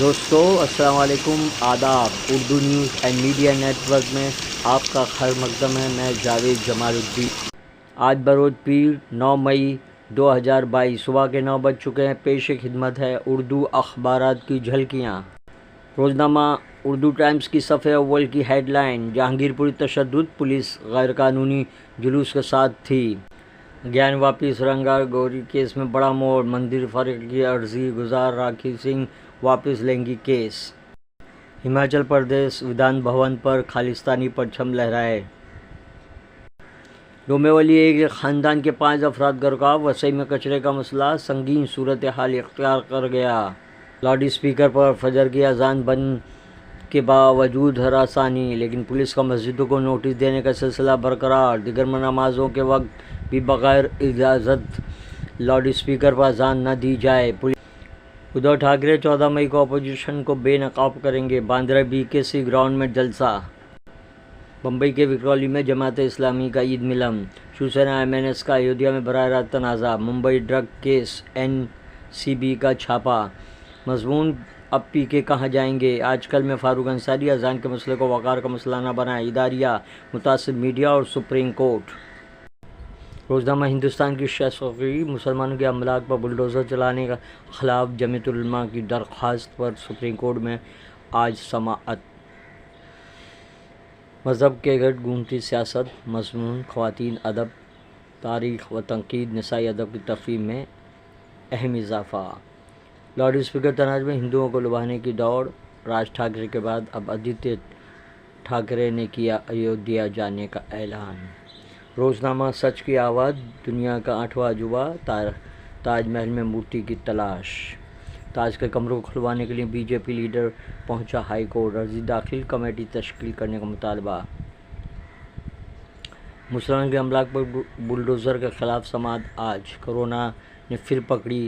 دوستو السلام علیکم، آداب۔ Urdu news and media network میں آپ کا خیر مقدم ہے۔ میں جاوید جمال الدین۔ آج بروز پیر 9 مئی 2022 صبح کے 9 بج چکے ہیں۔ پیش خدمت ہے اردو اخبارات کی جھلکیاں۔ روزنامہ اردو ٹائمز کی صفحہ اول کی ہیڈ لائن: جہانگیر پوری تشدد، پولیس غیر قانونی جلوس کے ساتھ تھی۔ گیان واپی سرنگا گوری کیس میں بڑا موڑ، مندر فروخت کی عرضی گزار راکھی سنگھ واپس لیں گی کیس۔ ہماچل پردیش ودھان بھون پر خالصتانی پرچم لہرائے۔ ڈومبیولی ایک خاندان کے 5 افراد غرقاب، وسائی میں کچرے کا مسئلہ سنگین صورتحال اختیار کر گیا۔ لاؤڈ اسپیکر پر فجر کی اذان بند کے باوجود ہراسانی، لیکن پولیس کا مسجدوں کو نوٹس دینے کا سلسلہ برقرار۔ دیگر نمازوں کے وقت بھی بغیر اجازت لاؤڈ اسپیکر پر اذان نہ دی جائے۔ ادھو ٹھاکرے 14 مئی کو اپوزیشن کو بے نقاب کریں گے۔ باندرا BKC گراؤنڈ میں جلسہ۔ بمبئی کے وکرولی میں جماعت اسلامی کا عید ملن۔ شیوسینا MNS کا ایودھیا میں براہ راست تنازع۔ ممبئی ڈرگ کیس NCB کا چھاپا۔ مضمون: اب پی کے کہاں جائیں گے؟ آج کل میں فاروق انصاری: اذان کے مسئلے کو وقار کا مسئلہ نہ بنائیں، اداریہ، متعصب میڈیا اور سپریم کورٹ۔ روزنامہ ہندوستان کی شائستگی: مسلمانوں کے املاک پر بلڈوزر چلانے کے خلاف جمعیت العلماء کی درخواست پر سپریم کورٹ میں آج سماعت۔ مذہب کے گرد گھومتی سیاست۔ مضمون: خواتین ادب، تاریخ و تنقید، نسائی ادب کی تفہیم میں اہم اضافہ۔ لاؤڈ اسپیکر تنازع میں ہندوؤں کو لبھانے کی دوڑ۔ راج ٹھاکرے کے بعد اب آدتیہ ٹھاکرے نے کیا ایودھیا جانے کا اعلان۔ روزنامہ سچ کی آواز: دنیا کا 8واں عجوبہ تاج محل میں مورتی کی تلاش۔ تاج کے کمروں کو کھلوانے کے لیے BJP لیڈر پہنچا ہائی کورٹ، عرضی داخل، کمیٹی تشکیل کرنے کا مطالبہ۔ مسلمانوں کے املاک پر بلڈوزر کے خلاف سماعت آج۔ کورونا نے پھر پکڑی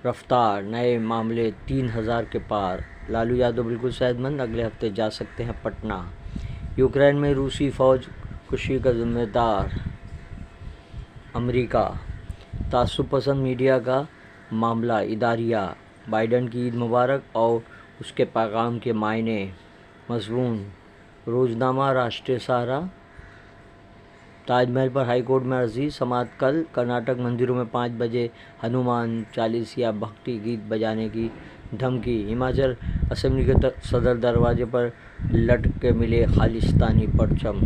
رفتار، نئے معاملے 3000 کے پار۔ لالو یادو بالکل صحت مند، اگلے ہفتے جا سکتے ہیں پٹنہ۔ یوکرین میں روسی فوج کشی کا ذمہ دار امریکہ۔ تعصب پسند میڈیا کا معاملہ، اداریہ، بائیڈن کی عید مبارک اور اس کے پیغام کے معنی۔ مضمون: روزنامہ راشٹریہ سہارا۔ تاج محل پر ہائی کورٹ میں عرضی سماعت کل۔ کرناٹک مندروں میں 5 بجے ہنومان چالیسا یا بھکتی گیت بجانے کی دھمکی۔ ہماچل اسمبلی کے صدر دروازے پر لٹک کے ملے خالصتانی پرچم۔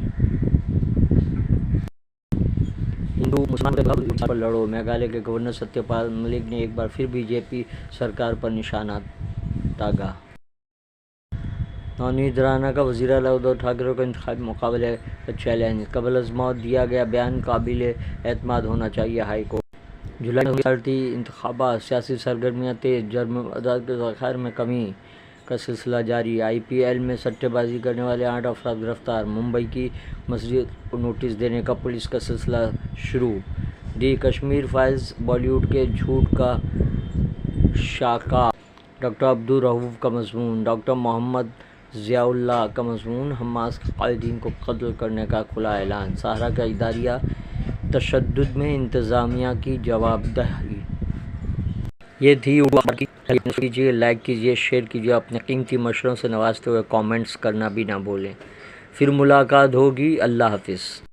ہندو مسلمان کے خلاف پر لڑو۔ میگھالیہ کے گورنر ستیہ پال ملک نے ایک بار پھر BJP سرکار پر نشانہ تاگا۔ نونید رانا کا وزیر اعلیٰ ادھو ٹھاکرے کو انتخابی مقابلے کا چیلنج۔ قبل از موت دیا گیا بیان قابل اعتماد ہونا چاہیے: ہائی کورٹ۔ جولائی میں ہوئی صدارتی انتخابات، سیاسی سرگرمیاں تیز، جرم عدد کے ذخائر میں کمی کا سلسلہ جاری۔ IPL میں سٹے بازی کرنے والے 8 افراد گرفتار۔ ممبئی کی مسجد کو نوٹس دینے کا پولیس کا سلسلہ شروع۔ دی کشمیر فائلز: بالی ووڈ کے جھوٹ کا شاہکار۔ ڈاکٹر عبدالرؤف کا مضمون۔ ڈاکٹر محمد ضیاء اللہ کا مضمون۔ حماس کے قائدین کو قتل کرنے کا کھلا اعلان۔ سہارا کا اداریہ: تشدد میں انتظامیہ کی جواب دہی۔ یہ تھی اردو اخبار کی جھلکیاں۔ کیجیے، لائک کیجیے، شیئر کیجیے، اپنے قیمتی مشوروں سے نوازتے ہوئے کامنٹس کرنا بھی نہ بھولیں۔ پھر ملاقات ہوگی۔ اللہ حافظ۔